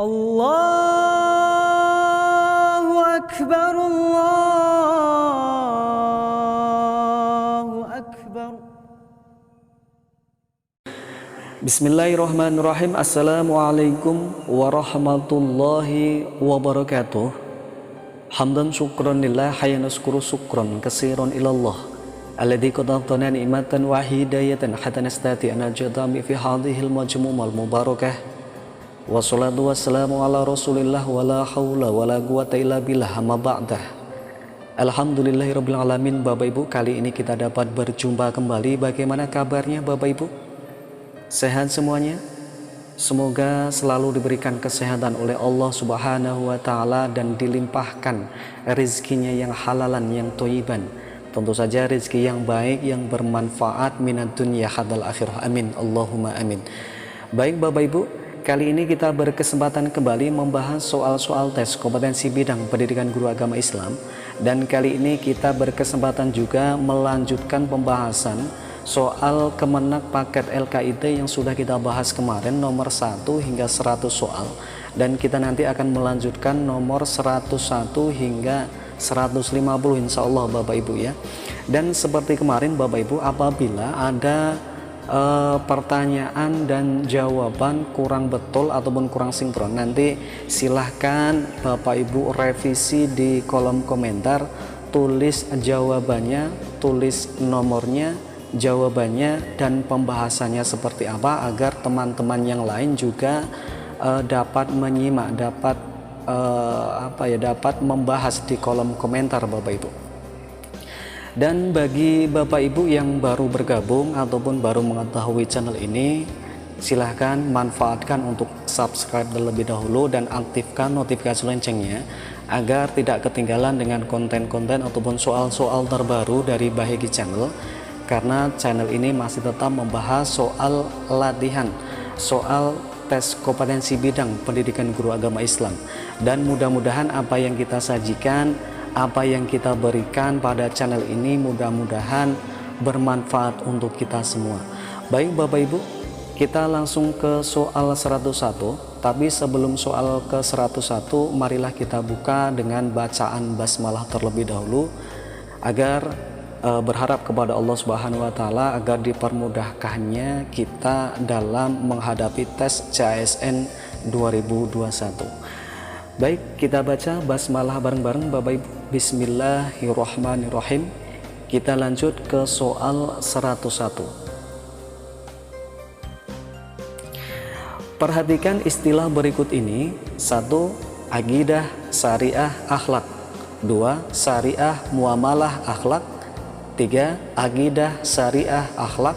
Allahu Akbar, Allahu Akbar. Bismillahirrahmanirrahim. Assalamualaikum warahmatullahi wabarakatuh. Hamdan syukran lillah, hayya naskuru syukran katsiran ilallah alladzi qad atana ni'matan wa hidayatan hatta nastati an najtami fi hadhil majmu'al mubarakah. Wassalatu wassalamu ala rasulillah wa la hawla wa la quwata illa billah, amma ba'dah. Alhamdulillahirabbil alamin. Bapak Ibu, kali ini kita dapat berjumpa kembali. Bagaimana kabarnya Bapak Ibu? Sehat semuanya? Semoga selalu diberikan kesehatan oleh Allah Subhanahu wa taala dan dilimpahkan rezekinya yang halalan, yang thayyiban. Tentu saja rezeki yang baik, yang bermanfaat minad dunya hadal akhirah. Amin, Allahumma amin. Baik Bapak Ibu, kali ini kita berkesempatan kembali membahas soal-soal tes kompetensi bidang pendidikan guru agama Islam. Dan kali ini kita berkesempatan juga melanjutkan pembahasan soal Kemenak paket LKID yang sudah kita bahas kemarin, nomor 1 hingga 100 soal. Dan kita nanti akan melanjutkan nomor 101 hingga 150 insya Allah Bapak Ibu ya. Dan seperti kemarin Bapak Ibu, apabila ada pertanyaan dan jawaban kurang betul ataupun kurang sinkron, nanti silahkan Bapak Ibu revisi di kolom komentar, tulis jawabannya, tulis nomornya, jawabannya, dan pembahasannya seperti apa, agar teman-teman yang lain juga dapat menyimak, dapat membahas di kolom komentar Bapak Ibu. Dan bagi Bapak Ibu yang baru bergabung ataupun baru mengetahui channel ini, silahkan manfaatkan untuk subscribe terlebih dahulu dan aktifkan notifikasi loncengnya agar tidak ketinggalan dengan konten-konten ataupun soal-soal terbaru dari Bahegi Channel. Karena channel ini masih tetap membahas soal latihan, soal tes kompetensi bidang pendidikan guru agama Islam. Dan mudah-mudahan apa yang kita sajikan, apa yang kita berikan pada channel ini mudah-mudahan bermanfaat untuk kita semua. Baik Bapak Ibu, kita langsung ke soal 101. Tapi sebelum soal ke 101, marilah kita buka dengan bacaan basmalah terlebih dahulu, agar berharap kepada Allah Subhanahu wa taala agar dipermudahkannya kita dalam menghadapi tes CASN 2021. Baik, kita baca basmalah bareng-bareng Bapak Ibu. Bismillahirrahmanirrahim. Kita lanjut ke soal 101. Perhatikan istilah berikut ini. 1. Aqidah syariah akhlak. 2. Syariah muamalah akhlak. 3. Aqidah syariah akhlak.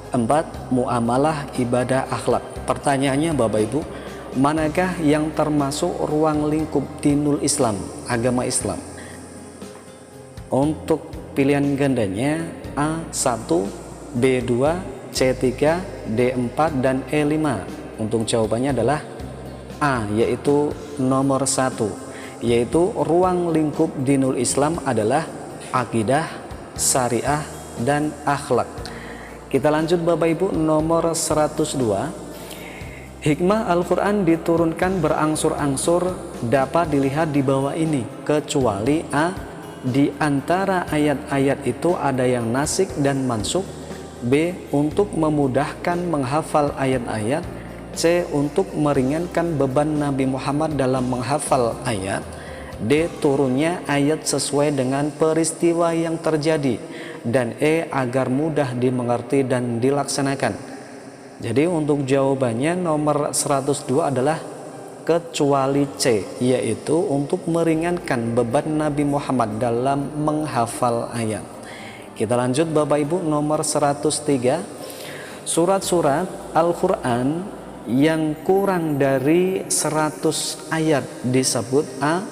4. Muamalah ibadah akhlak. Pertanyaannya Bapak Ibu, manakah yang termasuk ruang lingkup dinul Islam, agama Islam? Untuk pilihan gandanya A1, B2, C3, D4, dan E5. Untuk jawabannya adalah A, yaitu nomor 1, yaitu ruang lingkup dinul Islam adalah akidah, syariah, dan akhlak. Kita lanjut Bapak Ibu, nomor 102. Hikmah Al-Quran diturunkan berangsur-angsur dapat dilihat di bawah ini, kecuali A. Di antara ayat-ayat itu ada yang nasik dan mansuk. B. Untuk memudahkan menghafal ayat-ayat. C. Untuk meringankan beban Nabi Muhammad dalam menghafal ayat. D. Turunnya ayat sesuai dengan peristiwa yang terjadi. Dan E. Agar mudah dimengerti dan dilaksanakan. Jadi untuk jawabannya nomor 102 adalah kecuali C, yaitu untuk meringankan beban Nabi Muhammad dalam menghafal ayat. Kita lanjut Bapak Ibu, nomor 103. Surat-surat Al-Quran yang kurang dari 100 ayat disebut A.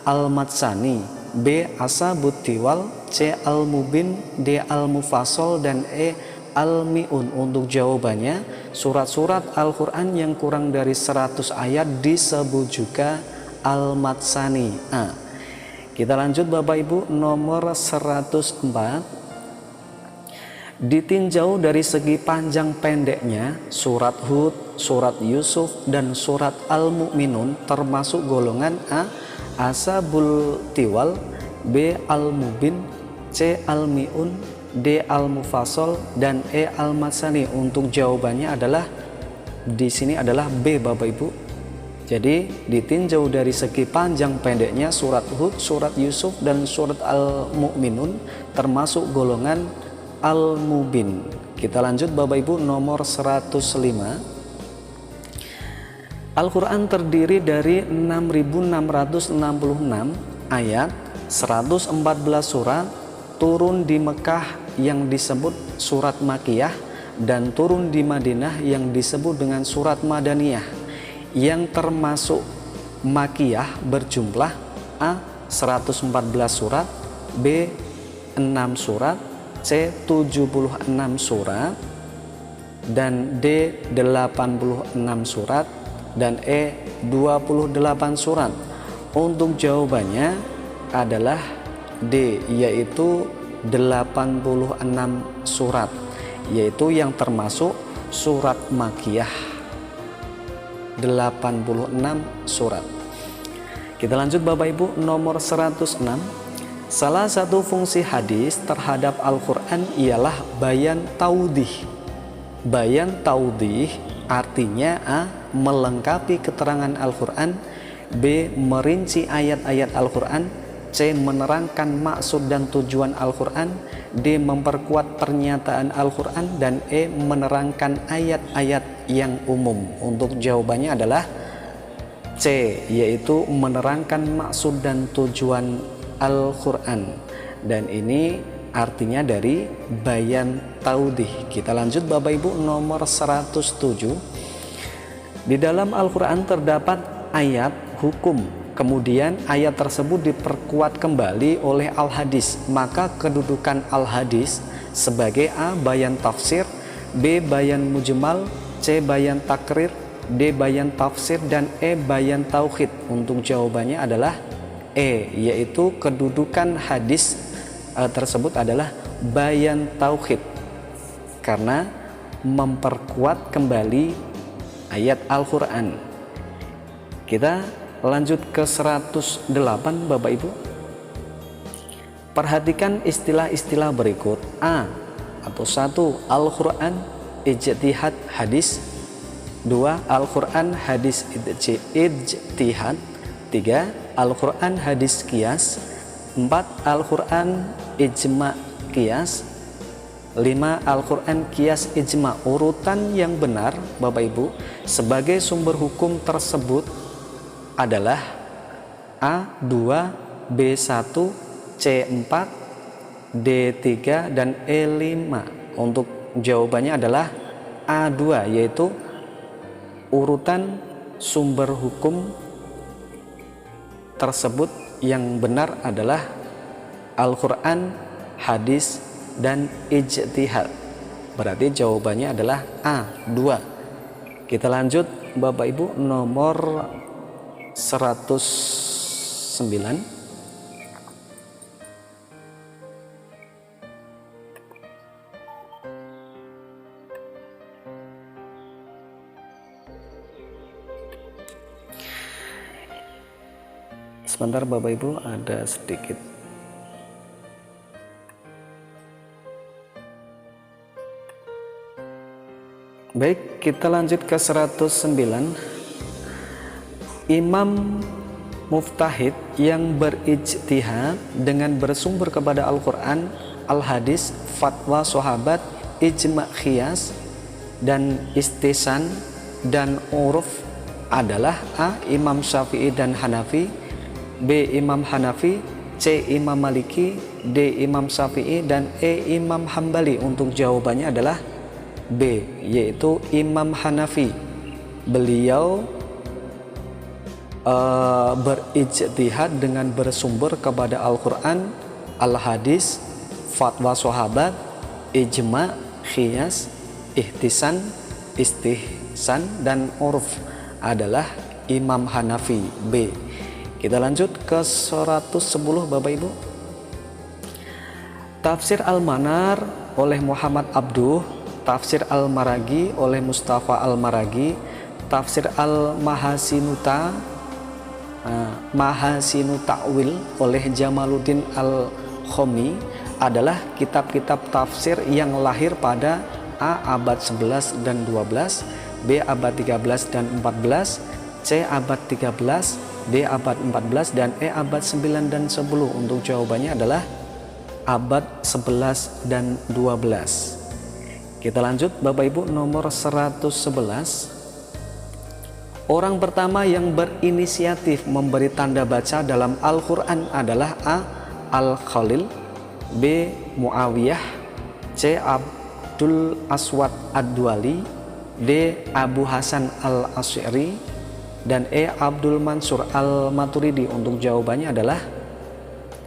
Al-Matsani, B. Asabut Tiwal, C. Al-Mubin, D. Al-Mufassal, dan E. Al-Mi'un. Untuk jawabannya, surat-surat Al-Quran yang kurang dari 100 ayat disebut juga Al-Matsani, A. Kita lanjut Bapak Ibu, nomor 104. Ditinjau dari segi panjang pendeknya, surat Hud, surat Yusuf, dan surat Al-Mu'minun termasuk golongan A. Ashabul Tiwal, B. Al-Mubin, C. Al-Mi'un, D. Al-Mufassal, dan E. Al-Masani. Untuk jawabannya adalah di sini adalah B, Bapak Ibu. Jadi ditinjau dari segi panjang pendeknya, surat Hud, surat Yusuf, dan surat Al-Mu'minun termasuk golongan Al-Mubin. Kita lanjut Bapak Ibu, nomor 105. Al-Quran terdiri dari 6.666 ayat, 114 surat, turun di Mekah yang disebut surat Makiyah, dan turun di Madinah yang disebut dengan surat Madaniyah. Yang termasuk Makiyah berjumlah A. 114 surat, B. 6 surat, C. 76 surat, dan D. 86 surat, dan E. 28 surat. Untuk jawabannya adalah D, yaitu 86 surat, yaitu yang termasuk surat Makiyah, 86 surat. Kita lanjut Bapak Ibu, nomor 106. Salah satu fungsi hadis terhadap Al-Quran ialah bayan taudih. Bayan taudih artinya A. melengkapi keterangan Al-Quran, B. merinci ayat-ayat Al-Quran, C. menerangkan maksud dan tujuan Al-Quran, D. memperkuat pernyataan Al-Quran, dan E. menerangkan ayat-ayat yang umum. Untuk jawabannya adalah C, yaitu menerangkan maksud dan tujuan Al-Quran. Dan ini artinya dari bayan taudih. Kita lanjut Bapak Ibu, nomor 107. Di dalam Al-Quran terdapat ayat hukum, kemudian ayat tersebut diperkuat kembali oleh Al-Hadis. Maka kedudukan Al-Hadis sebagai A. bayan tafsir, B. bayan mujmal, C. bayan takrir, D. bayan tafsir, dan E. bayan tauhid. Untuk jawabannya adalah E, yaitu kedudukan hadis tersebut adalah bayan tauhid, karena memperkuat kembali ayat Al-Quran. Kita lanjut ke 108 Bapak Ibu. Perhatikan istilah-istilah berikut. A. atau 1. Al-Quran ijtihad hadis, 2. Al-Quran hadis ijtihad, 3. Al-Quran hadis qiyas, 4. Al-Quran ijma qiyas, 5. Al-Quran qiyas ijma. Urutan yang benar Bapak Ibu sebagai sumber hukum tersebut adalah A2, B1, C4, D3, dan E5. Untuk jawabannya adalah A2, yaitu urutan sumber hukum tersebut yang benar adalah Al-Quran, hadis, dan ijtihad. Berarti jawabannya adalah A2. Kita lanjut Bapak Ibu, nomor 109. Sebentar Bapak Ibu, ada sedikit. Baik, kita lanjut ke 109. Imam Muftahid yang berijtihad dengan bersumber kepada Al-Quran, Al-Hadis, fatwa sahabat, ijma qiyas, dan istisan dan uruf adalah A. Imam Syafi'i dan Hanafi, B. Imam Hanafi, C. Imam Maliki, D. Imam Syafi'i, dan E. Imam Hambali. Untuk jawabannya adalah B, yaitu Imam Hanafi. Beliau berijtihad dengan bersumber kepada Al-Quran, Al-Hadis, fatwa sahabat, ijma, qiyas, ihtisan, istihsan, dan urf adalah Imam Hanafi, B. Kita lanjut ke 110 Bapak Ibu. Tafsir Al-Manar oleh Muhammad Abduh, tafsir Al-Maragi oleh Mustafa Al-Maragi, tafsir Al-Mahasinuta Mahasinu Ta'wil oleh Jamaluddin Al-Khomi adalah kitab-kitab tafsir yang lahir pada A. abad 11 dan 12, B. abad 13 dan 14, C. abad 13, D. abad 14, dan E. abad 9 dan 10. Untuk jawabannya adalah abad 11 dan 12. Kita lanjut Bapak Ibu, nomor 111. Orang pertama yang berinisiatif memberi tanda baca dalam Al-Quran adalah A. Al-Khalil, B. Muawiyah, C. Abdul Aswad Ad-Duali, D. Abu Hasan Al-Asy'ari, dan E. Abdul Mansur Al-Maturidi. Untuk jawabannya adalah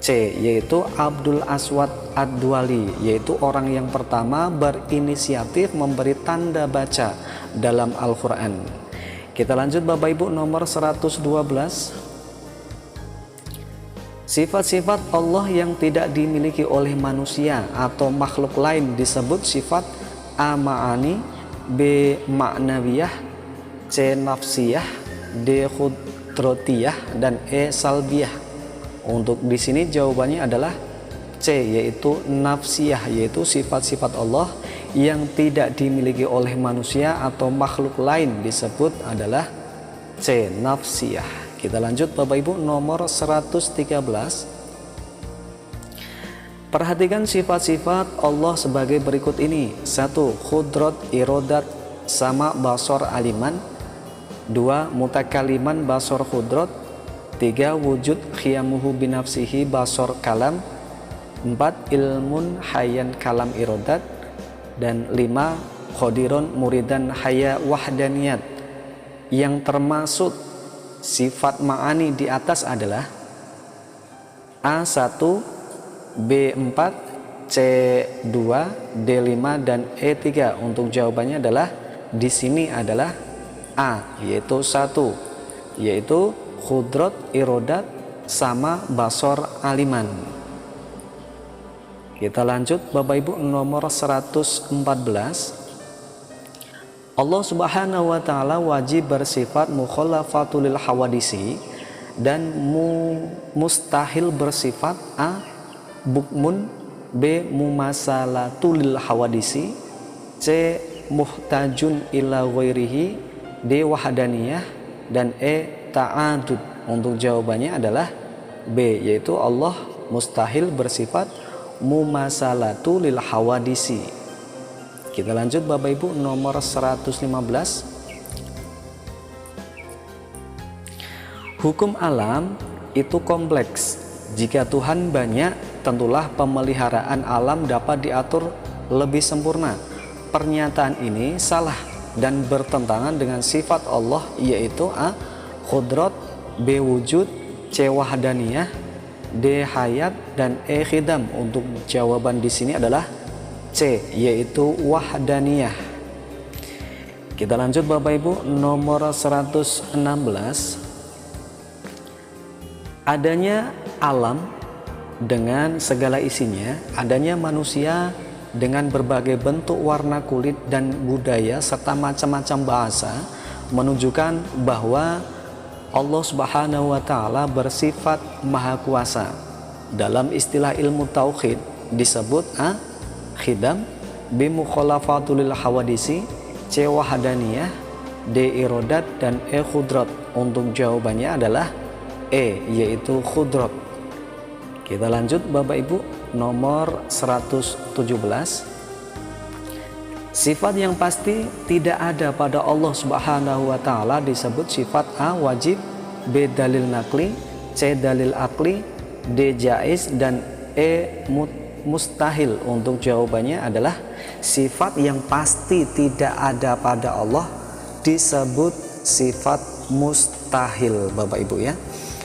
C, yaitu Abdul Aswad Ad-Duali, yaitu orang yang pertama berinisiatif memberi tanda baca dalam Al-Quran. Kita lanjut Bapak Ibu, nomor 112. Sifat-sifat Allah yang tidak dimiliki oleh manusia atau makhluk lain disebut sifat A. Ma'ani, B. Ma'nawiyah, C. Nafsiyah, D. Khudrotiyah, dan E. Salbiyah. Untuk di sini jawabannya adalah C, yaitu nafsiyah, yaitu sifat-sifat Allah yang tidak dimiliki oleh manusia atau makhluk lain disebut adalah C, nafsiyah. Kita lanjut Bapak Ibu, nomor 113. Perhatikan sifat-sifat Allah sebagai berikut ini. 1. Khudrat, irodat, sama, basor, aliman. 2. Mutakaliman, basor, khudrat. 3. Wujud, khiyamuhu binafsihi, basor, kalam. 4. Ilmun, hayan, kalam, irodat. Dan 5. Khodiron, muridan, haya, wahdaniyat. Yang termasuk sifat ma'ani di atas adalah A1, B4, C2, D5, dan E3. Untuk jawabannya adalah di sini adalah A, yaitu 1, yaitu khudrat, irodat, sama, basor, aliman. Kita lanjut Bapak Ibu, nomor 114. Allah Subhanahu wa Ta'ala wajib bersifat mukhalafatul hawadisi dan mustahil bersifat A. Bukmun, B. Mumasalatul hawadisi, C. Muhtajun ila ghairihi, D. Wahdaniyah, dan E. Ta'adud. Untuk jawabannya adalah B, yaitu Allah mustahil bersifat mumasalatu lil hawadisi. Kita lanjut Bapak Ibu, nomor 115. Hukum alam itu kompleks. Jika Tuhan banyak, tentulah pemeliharaan alam dapat diatur lebih sempurna. Pernyataan ini salah dan bertentangan dengan sifat Allah, yaitu A. Khudrat, B. Wujud, C. Wahdaniyah, D. Hayat, dan E. Khidam. Untuk jawaban di sini adalah C, yaitu wahdaniyah. Kita lanjut Bapak Ibu, nomor 116. Adanya alam dengan segala isinya, adanya manusia dengan berbagai bentuk, warna kulit, dan budaya serta macam-macam bahasa menunjukkan bahwa Allah Subhanahu wa Ta'ala bersifat maha kuasa. Dalam istilah ilmu tauhid disebut A. Khidam, B. Mukhalafatul hawadisi, C. Wahdaniyah, D. Irodat, dan E. Khudrat. Untuk jawabannya adalah E, yaitu khudrat. Kita lanjut Bapak Ibu, nomor 117. Sifat yang pasti tidak ada pada Allah Subhanahu wa Ta'ala disebut sifat A. Wajib, B. Dalil nakli, C. Dalil akli, D. Jaiz, dan E. Mustahil. Untuk jawabannya adalah sifat yang pasti tidak ada pada Allah disebut sifat mustahil Bapak Ibu ya.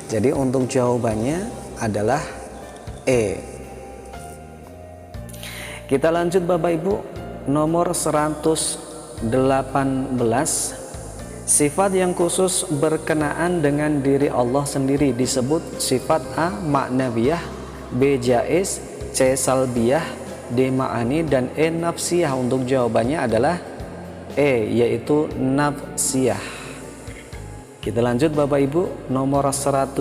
Jadi untuk jawabannya adalah E. Kita lanjut Bapak Ibu, nomor 118. Sifat yang khusus berkenaan dengan diri Allah sendiri disebut sifat A. Ma'nawiyah, B. Jaiz, C. Salbiyah, D ma'ani, dan E nafsiyah. Untuk jawabannya adalah E, yaitu nafsiyah. Kita lanjut Bapak Ibu, nomor 119.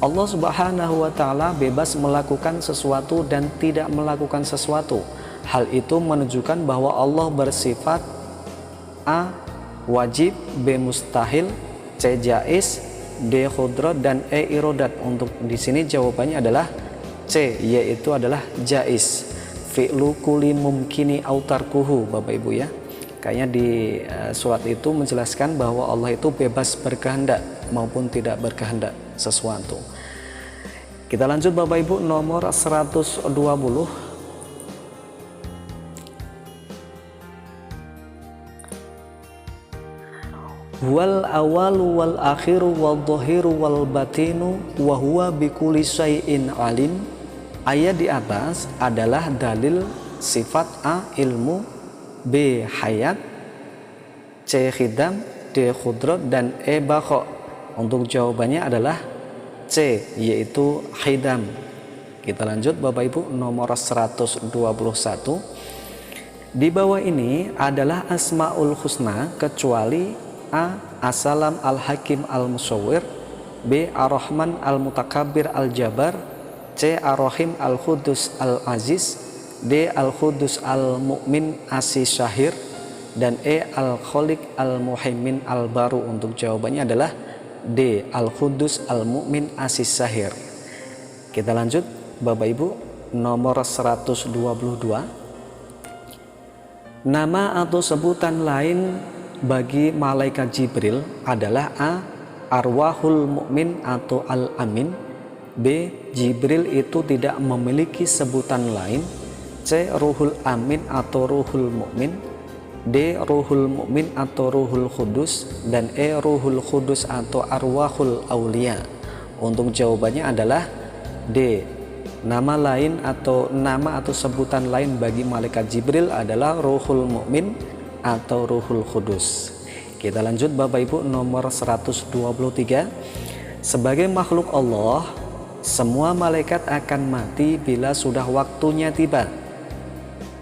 Allah Subhanahu wa Ta'ala bebas melakukan sesuatu dan tidak melakukan sesuatu. Hal itu menunjukkan bahwa Allah bersifat A. wajib, B. mustahil, C. jaiz, D. khudrat, dan E. irodat. Untuk di sini jawabannya adalah C, yaitu adalah jaiz. Fi'lu kulli mumkini autarkuhu, Bapak Ibu ya. Kayaknya di surat itu menjelaskan bahwa Allah itu bebas berkehendak maupun tidak berkehendak sesuatu. Kita lanjut Bapak Ibu, nomor 120. Wal awalu wal akhiru wal dhahiru wal batinu wa huwa bikulli syai'in alim. Ayat di atas adalah dalil sifat A. ilmu, B. hayat, C. khidam, D. khudrat, dan E. baqa. Untuk jawabannya adalah C, yaitu khidam. Kita lanjut Bapak Ibu, nomor 121. Di bawah ini adalah asmaul husna kecuali A. As-Salam Al-Hakim Al-Musawwir, B. Ar-Rahman Al-Mutakabbir Al-Jabar, C. Ar-Rahim Al-Qudus Al-Aziz, D. Al-Qudus Al-Mu'min As-Syahir, dan E. Al-Khaliq Al-Muhaimin Al-Baru. Untuk jawabannya adalah D. Al-Qudus Al-Mu'min As-Syahir. Kita lanjut Bapak Ibu, nomor 122. Nama atau sebutan lain bagi malaikat Jibril adalah A. arwahul mukmin atau al-amin, B. Jibril itu tidak memiliki sebutan lain, C. ruhul amin atau ruhul mukmin, D. ruhul mukmin atau ruhul kudus, dan E. ruhul kudus atau arwahul aulia. Untuk jawabannya adalah D. Nama lain atau sebutan lain bagi malaikat Jibril adalah ruhul mukmin atau ruhul kudus. Kita lanjut Bapak Ibu, nomor 123. Sebagai makhluk Allah, semua malaikat akan mati bila sudah waktunya tiba.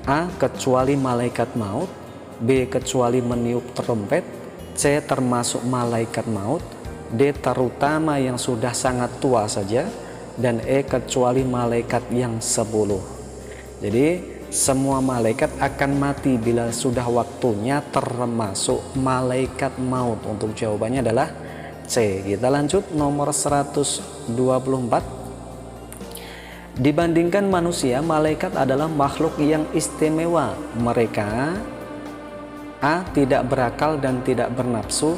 A. kecuali malaikat maut, B. kecuali meniup trompet, C. termasuk malaikat maut, D. terutama yang sudah sangat tua saja, dan E. kecuali malaikat yang 10. Jadi semua malaikat akan mati bila sudah waktunya, termasuk malaikat maut. Untuk jawabannya adalah C. Kita lanjut nomor 124. Dibandingkan manusia, malaikat adalah makhluk yang istimewa. Mereka A. tidak berakal dan tidak bernafsu,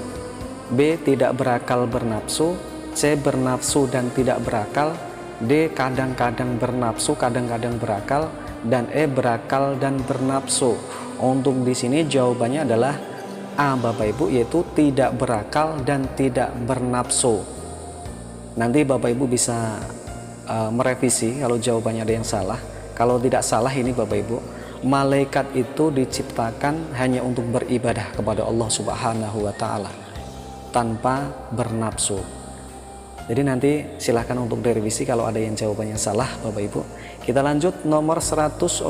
B. tidak berakal bernafsu, C. bernafsu dan tidak berakal, D. kadang-kadang bernafsu kadang-kadang berakal, dan E. berakal dan bernafsu. Untuk di sini jawabannya adalah A Bapak Ibu, yaitu tidak berakal dan tidak bernafsu. Nanti Bapak Ibu bisa merevisi kalau jawabannya ada yang salah. Kalau tidak salah ini Bapak Ibu, malaikat itu diciptakan hanya untuk beribadah kepada Allah Subhanahu wa Ta'ala tanpa bernafsu. Jadi nanti silahkan untuk direvisi kalau ada yang jawabannya salah Bapak Ibu. Kita lanjut nomor 125.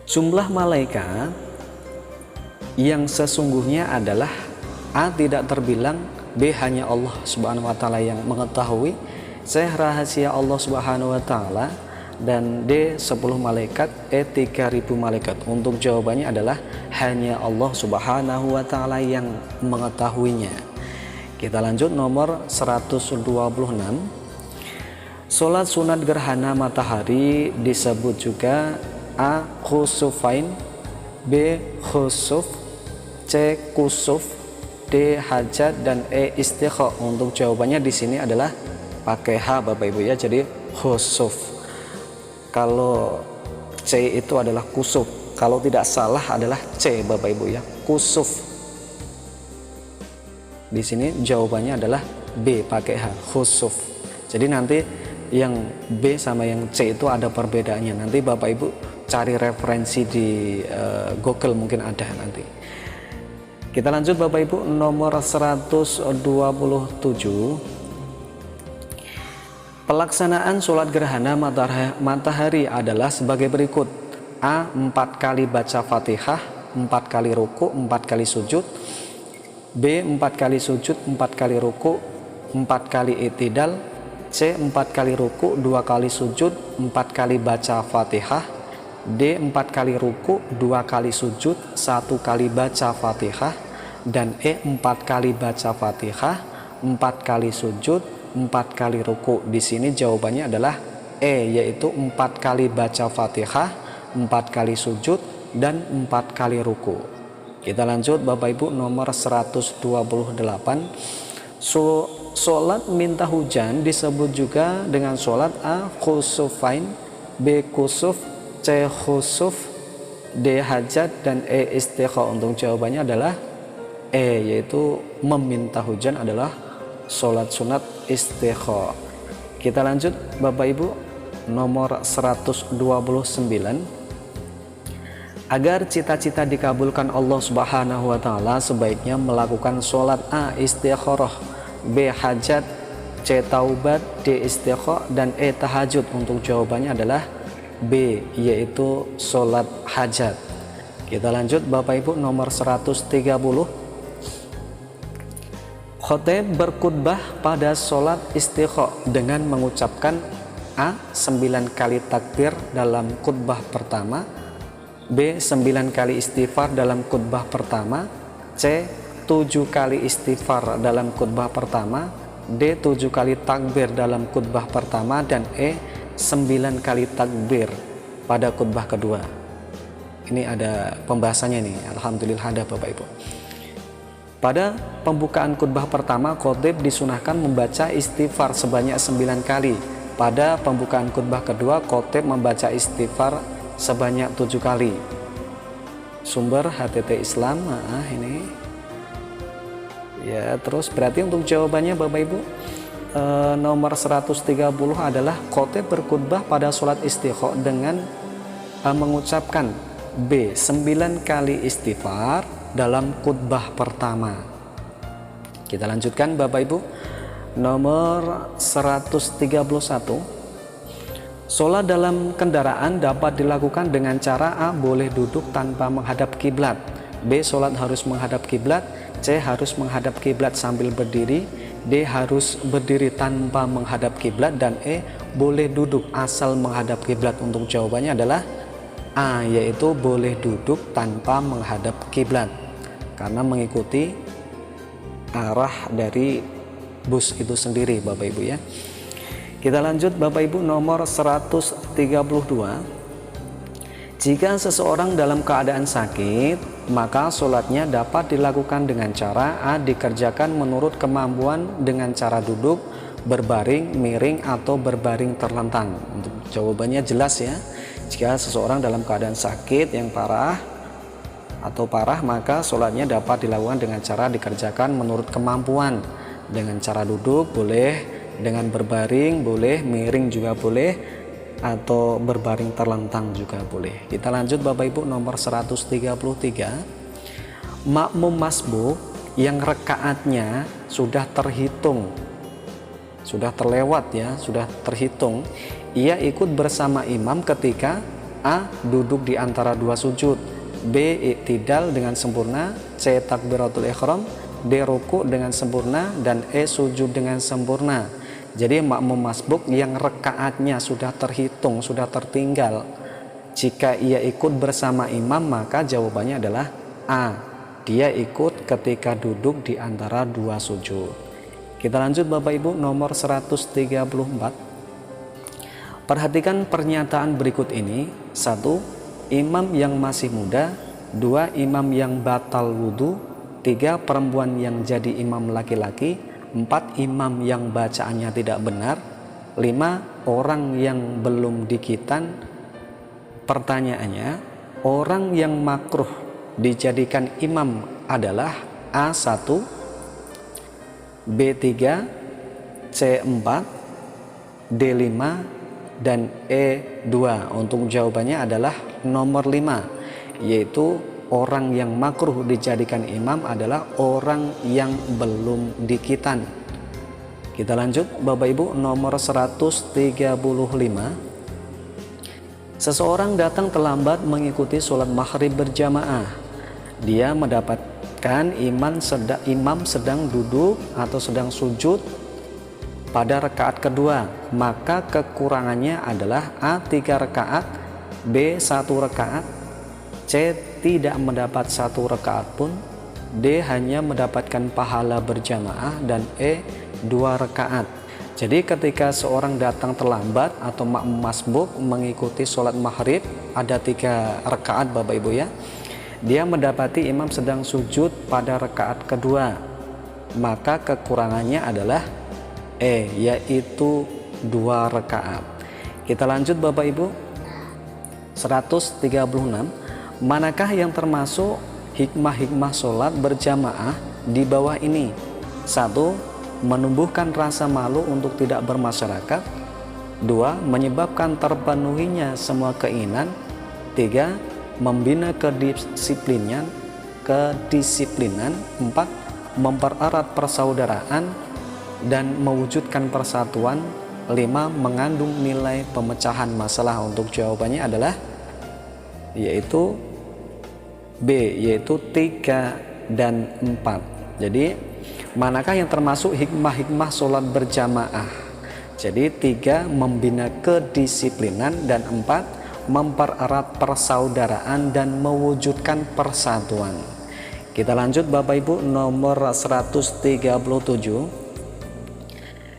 Jumlah malaikat yang sesungguhnya adalah A. tidak terbilang, B. hanya Allah Subhanahu wa Ta'ala yang mengetahui, C. rahasia Allah Subhanahu wa Ta'ala, dan D. 10 malaikat, E. 3000 malaikat. Untuk jawabannya adalah hanya Allah Subhanahu wa Ta'ala yang mengetahuinya. Kita lanjut nomor 126. Sholat sunat gerhana matahari disebut juga A. khusufain, B. khusuf, C. kusuf, D. hajat, dan E. istikha. Untuk jawabannya di sini adalah pakai H Bapak Ibu ya, jadi khusuf. Kalau C itu adalah kusuf, kalau tidak salah adalah C Bapak Ibu ya, kusuf. Di sini jawabannya adalah B pakai H, khusuf. Jadi nanti yang B sama yang C itu ada perbedaannya. Nanti Bapak Ibu cari referensi di Google, mungkin ada nanti. Kita lanjut Bapak Ibu, nomor 127. Pelaksanaan sholat gerhana matahari adalah sebagai berikut. A. 4 kali baca Fatihah, 4 kali ruku, 4 kali sujud. B. 4 kali sujud, 4 kali ruku, 4 kali i'tidal. C. 4 kali ruku, 2 kali sujud, 4 kali baca Fatihah. D. 4 kali ruku, 2 kali sujud, 1 kali baca Fatihah. Dan E. 4 kali baca Fatihah, 4 kali sujud, 4 kali ruku. Di sini jawabannya adalah E, yaitu 4 kali baca Fatihah, 4 kali sujud, dan 4 kali ruku. Kita lanjut Bapak Ibu, nomor 128. Sholat minta hujan disebut juga dengan sholat A. Khusufain, B. Khusuf, C. Khusuf, D. Hajat, dan E. Istikha. Untuk jawabannya adalah E, yaitu meminta hujan adalah sholat sunat istikha. Kita lanjut Bapak Ibu, nomor 129. Agar cita-cita dikabulkan Allah Subhanahu wa Ta'ala, sebaiknya melakukan sholat A. Istikharah, B. Hajat, C. Taubat, D. Istikha, dan E. Tahajud. Untuk jawabannya adalah B, yaitu sholat hajat. Kita lanjut Bapak Ibu, nomor 130. Khotib berkhutbah pada sholat istikha dengan mengucapkan A. 9 kali takbir dalam khutbah pertama, B. 9 kali istighfar dalam khutbah pertama, C. 7 kali istighfar dalam khutbah pertama, D. 7 kali takbir dalam khutbah pertama, dan E. 9 kali takbir pada khutbah kedua. Ini ada pembahasannya nih, alhamdulillah ada Bapak Ibu. Pada pembukaan khutbah pertama, khotib disunahkan membaca istighfar sebanyak 9 kali. Pada pembukaan khutbah kedua, khotib membaca istighfar sebanyak 7 kali. Sumber HTT Islam, ini ya. Terus berarti untuk jawabannya Bapak Ibu, nomor 130 adalah khotib berkhutbah pada sholat istikha dengan mengucapkan B. 9 kali istighfar dalam khutbah pertama. Kita lanjutkan Bapak Ibu, nomor 131. Sholat dalam kendaraan dapat dilakukan dengan cara A. Boleh duduk tanpa menghadap kiblat, B. Sholat harus menghadap kiblat, C. Harus menghadap kiblat sambil berdiri, D. Harus berdiri tanpa menghadap kiblat, dan E. Boleh duduk asal menghadap kiblat. Untuk jawabannya adalah A, yaitu boleh duduk tanpa menghadap kiblat, karena mengikuti arah dari bus itu sendiri Bapak Ibu ya. Kita lanjut Bapak Ibu, nomor 132. Jika seseorang dalam keadaan sakit, maka sholatnya dapat dilakukan dengan cara A. Dikerjakan menurut kemampuan dengan cara duduk, berbaring, miring, atau berbaring terlentang. Untuk jawabannya jelas ya. Jika seseorang dalam keadaan sakit yang parah, maka sholatnya dapat dilakukan dengan cara dikerjakan menurut kemampuan, dengan cara duduk boleh, dengan berbaring boleh, miring juga boleh, atau berbaring terlentang juga boleh. Kita lanjut Bapak Ibu, nomor 133. Makmum masbuk yang rekaatnya sudah terhitung, sudah terlewat ya, sudah terhitung, ia ikut bersama imam ketika A. Duduk di antara dua sujud, B. I'tidal dengan sempurna, C. Takbiratul ihram, D. Ruku dengan sempurna, dan E. Sujud dengan sempurna. Jadi makmum masbuk yang rekaatnya sudah terhitung, sudah tertinggal, jika ia ikut bersama imam, maka jawabannya adalah A. Dia ikut ketika duduk di antara dua sujud. Kita lanjut Bapak Ibu, nomor 134. Perhatikan pernyataan berikut ini. 1. Imam yang masih muda. 2. Imam yang batal wudhu. 3. Perempuan yang jadi imam laki-laki. 4. Imam yang bacaannya tidak benar. 5. Orang yang belum dikitan. Pertanyaannya, orang yang makruh dijadikan imam adalah A1, B3, C4, D5, dan E2. Untuk jawabannya adalah nomor 5, yaitu orang yang makruh dijadikan imam adalah orang yang belum dikitan. Kita lanjut Bapak Ibu, nomor 135. Seseorang datang terlambat mengikuti sholat maghrib berjamaah. Dia mendapatkan imam sedang duduk atau sedang sujud pada rakaat kedua, maka kekurangannya adalah A. 3 rakaat, B. 1 rakaat, C. Tidak mendapat 1 rakaat pun, D. Hanya mendapatkan pahala berjamaah, dan E. 2 rakaat. Jadi ketika seorang datang terlambat atau makmum masbuk mengikuti sholat maghrib, ada 3 rakaat Bapak Ibu ya, dia mendapati imam sedang sujud pada rakaat kedua, maka kekurangannya adalah E, yaitu 2 rakaat. Kita lanjut Bapak Ibu, 136. Manakah yang termasuk hikmah-hikmah sholat berjamaah di bawah ini? 1. Menumbuhkan rasa malu untuk tidak bermasyarakat. 2. Menyebabkan terpenuhinya semua keinginan. 3. Membina kedisiplinan. 4. Mempererat persaudaraan dan mewujudkan persatuan. 5. Mengandung nilai pemecahan masalah. Untuk jawabannya adalah yaitu B, yaitu 3 dan 4. Jadi manakah yang termasuk hikmah-hikmah sholat berjamaah? Jadi 3. Membina kedisiplinan, dan 4. Mempererat persaudaraan dan mewujudkan persatuan. Kita lanjut Bapak Ibu, nomor 137.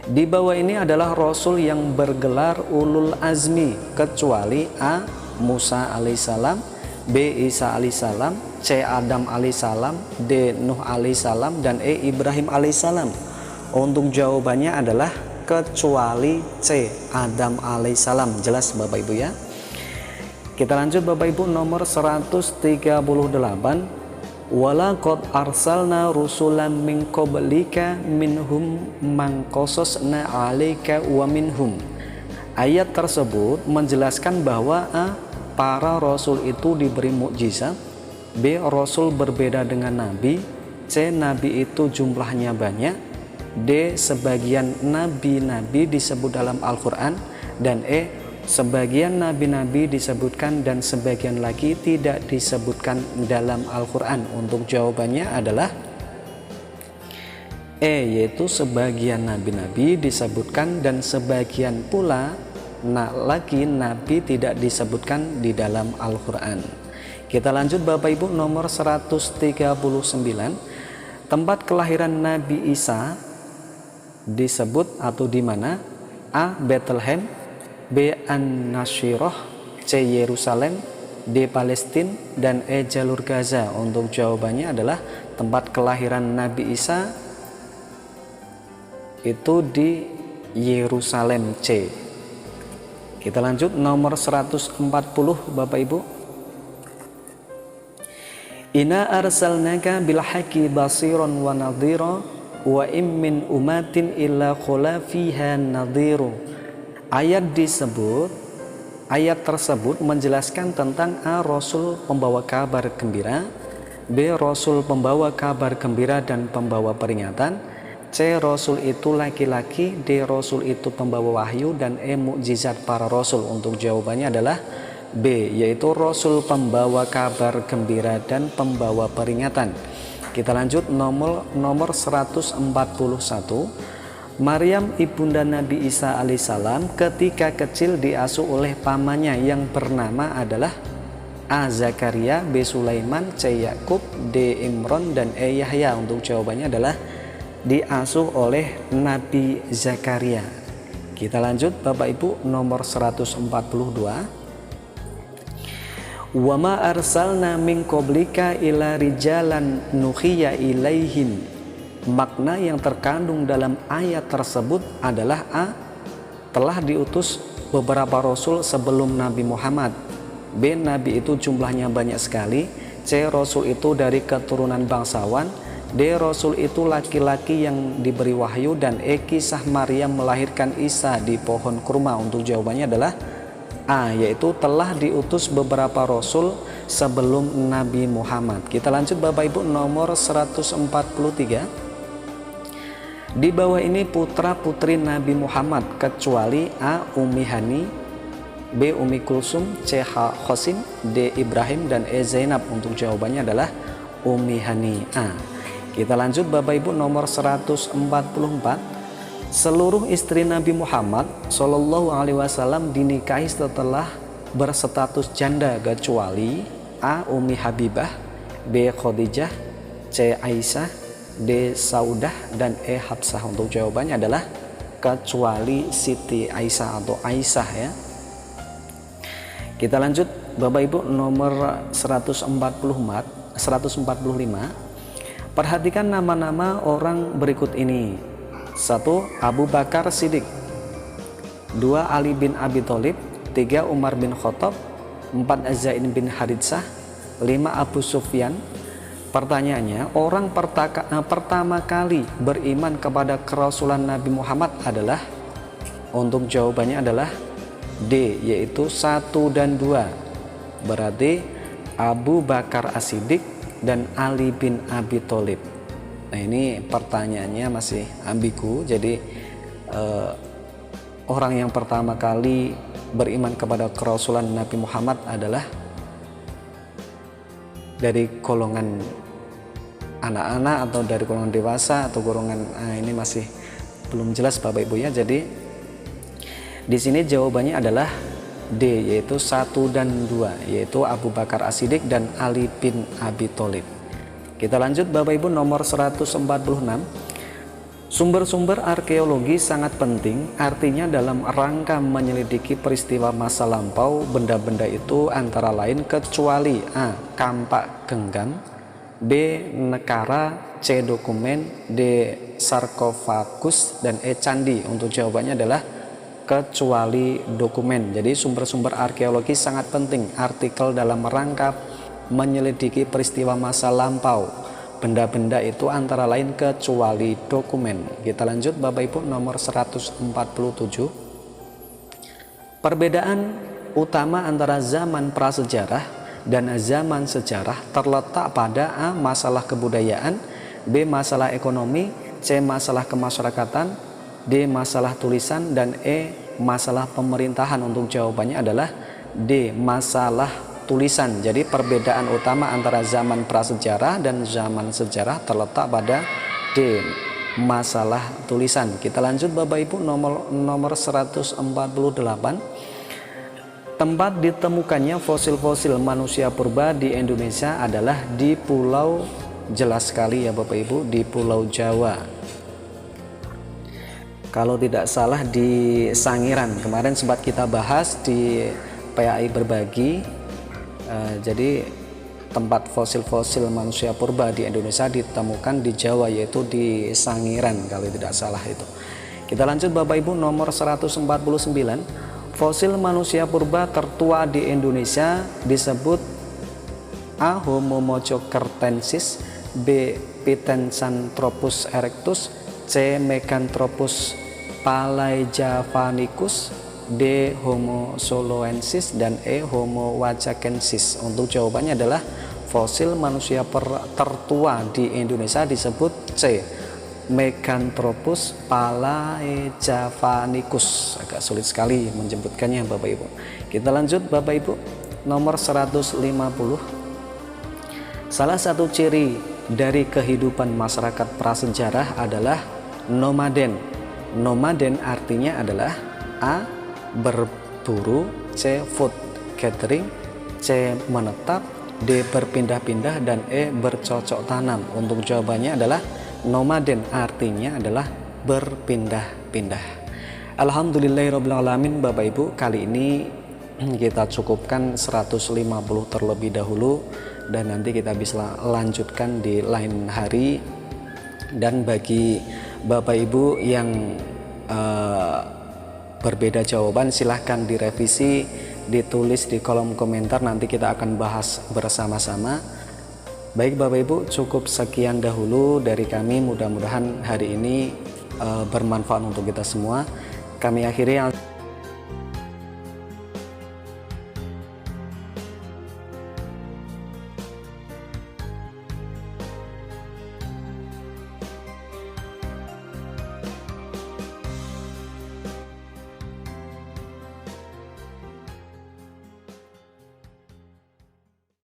Di bawah ini adalah Rasul yang bergelar ulul azmi kecuali A. Musa alaihissalam, B. Isa alaihissalam, C. Adam alaihissalam, D. Nuh alaihissalam, dan E. Ibrahim alaihissalam. Untuk jawabannya adalah kecuali C. Adam alaihissalam. Jelas Bapak Ibu ya. Kita lanjut Bapak Ibu, nomor 138. Walaqad arsalna rusulan min qablika minhum man qasasna 'alaika wa minhum. Ayat tersebut menjelaskan bahwa A. Para rasul itu diberi mukjizat, B. Rasul berbeda dengan nabi, C. Nabi itu jumlahnya banyak, D. Sebagian nabi-nabi disebut dalam Al-Quran, dan E. Sebagian nabi-nabi disebutkan dan sebagian lagi tidak disebutkan dalam Al-Quran. Untuk jawabannya adalah E, yaitu sebagian nabi-nabi disebutkan dan sebagian pula lagi nabi tidak disebutkan di dalam Al-Quran. Kita lanjut Bapak Ibu, nomor 139. Tempat kelahiran Nabi Isa disebut atau di mana? A. Bethlehem, B. An-Nasyirah, C. Yerusalem, D. Palestina, dan E. Jalur Gaza. Untuk jawabannya adalah tempat kelahiran Nabi Isa itu di Yerusalem, C. Kita lanjut nomor 140 Bapak Ibu. Inna arsalnaka bil haqqi basiran wa nadhira wa im min umatin illa khala fiha nadhiru. Ayat tersebut menjelaskan tentang A. Rasul pembawa kabar gembira, B. Rasul pembawa kabar gembira dan pembawa peringatan, C. Rasul itu laki-laki, D. Rasul itu pembawa wahyu, dan E. mukjizat para rasul. Untuk jawabannya adalah B, yaitu Rasul pembawa kabar gembira dan pembawa peringatan. Kita lanjut nomor 141. Maryam ibunda Nabi Isa alaihissalam ketika kecil diasuh oleh pamannya yang bernama adalah A. Zakaria, B. Sulaiman, C. Yakub, D. Imron, dan E. Yahya. Untuk jawabannya adalah diasuh oleh Nabi Zakaria. Kita lanjut Bapak Ibu, nomor 142. Wa ma arsalna min qablika ila rijalan nuhiya ilaihim. Makna yang terkandung dalam ayat tersebut adalah A. Telah diutus beberapa rasul sebelum Nabi Muhammad, B. Nabi itu jumlahnya banyak sekali, C. Rasul itu dari keturunan bangsawan, D. Rasul itu laki-laki yang diberi wahyu, dan E. Kisah Maryam melahirkan Isa di pohon kurma. Untuk jawabannya adalah A, yaitu telah diutus beberapa rasul sebelum Nabi Muhammad. Kita lanjut Bapak Ibu, nomor 143. Di bawah ini putra putri Nabi Muhammad kecuali A. Ummi Hani, B. Ummi Kulsum, C. Khosim, D. Ibrahim, dan E. Zainab. Untuk jawabannya adalah Ummi Hani A. Kita lanjut Bapak Ibu, nomor 144. Seluruh istri Nabi Muhammad Shallallahu Alaihi Wasallam dinikahi setelah berstatus janda kecuali A. Ummi Habibah, B. Khadijah, C. Aisyah, D. Saudah, dan E. Hafsah. Untuk jawabannya adalah kecuali Siti Aisyah atau Aisyah ya. Kita lanjut Bapak Ibu, nomor 145. Perhatikan nama-nama orang berikut ini. 1. Abu Bakar Siddiq, 2. Ali bin Abi Thalib, 3. Umar bin Khattab, 4. Zaid bin Haritsah, 5. Abu Sufyan. Pertanyaannya, orang pertama kali beriman kepada kerasulan Nabi Muhammad adalah? Untuk jawabannya adalah D, yaitu 1 dan 2. Berarti Abu Bakar As-Siddiq dan Ali bin Abi Thalib. Nah, ini pertanyaannya masih ambigu. Jadi orang yang pertama kali beriman kepada kerasulan Nabi Muhammad adalah dari golongan anak-anak atau dari golongan dewasa atau golongan ini masih belum jelas Bapak Ibu ya. Jadi di sini jawabannya adalah D, yaitu 1 dan 2, yaitu Abu Bakar As-Siddiq dan Ali bin Abi Thalib. Kita lanjut Bapak Ibu, nomor 146. Sumber-sumber arkeologi sangat penting, artinya dalam rangka menyelidiki peristiwa masa lampau benda-benda itu antara lain kecuali A. Kampak genggam, B. Nekara, C. Dokumen, D. Sarkofagus, dan E. Candi. Untuk jawabannya adalah kecuali dokumen. Jadi sumber-sumber arkeologi sangat penting, artikel dalam rangka menyelidiki peristiwa masa lampau benda-benda itu antara lain kecuali dokumen. Kita lanjut Bapak Ibu, nomor 147. Perbedaan utama antara zaman prasejarah dan zaman sejarah terletak pada A. Masalah kebudayaan, B. Masalah ekonomi, C. Masalah kemasyarakatan, D. Masalah tulisan, dan E. Masalah pemerintahan. Untuk jawabannya adalah D. Masalah tulisan. Jadi perbedaan utama antara zaman prasejarah dan zaman sejarah terletak pada D. Masalah tulisan. Kita lanjut Bapak Ibu, nomor 148. Tempat ditemukannya fosil-fosil manusia purba di Indonesia adalah di pulau, jelas sekali ya Bapak Ibu, di Pulau Jawa. Kalau tidak salah di Sangiran. Kemarin sempat kita bahas di PAI Berbagi. Jadi tempat fosil-fosil manusia purba di Indonesia ditemukan di Jawa, yaitu di Sangiran kalau tidak salah itu. Kita lanjut Bapak Ibu, nomor 149. Fosil manusia purba tertua di Indonesia disebut A. Homo mojokertensis, B. Pithecanthropus erectus, C. Meganthropus palaejavanicus, D. Homo soloensis, dan E. Homo wajakensis. Untuk jawabannya adalah fosil manusia tertua di Indonesia disebut C. Meganthropus palaejavanicus. Agak sulit sekali menyebutkannya Bapak Ibu. Kita lanjut Bapak Ibu, nomor 150. Salah satu ciri dari kehidupan masyarakat prasejarah adalah nomaden. Nomaden artinya adalah A. berburu, C. food gathering, C. menetap, D. berpindah-pindah, dan E. bercocok tanam. Untuk jawabannya adalah nomaden, artinya adalah berpindah-pindah. Alhamdulillahirrahmanirrahim Bapak Ibu, kali ini kita cukupkan 150 terlebih dahulu, dan nanti kita bisa lanjutkan di lain hari. Dan bagi Bapak Ibu yang berbeda jawaban, silahkan direvisi, ditulis di kolom komentar, nanti kita akan bahas bersama-sama. Baik Bapak Ibu, cukup sekian dahulu dari kami, mudah-mudahan hari ini bermanfaat untuk kita semua. Kami akhiri.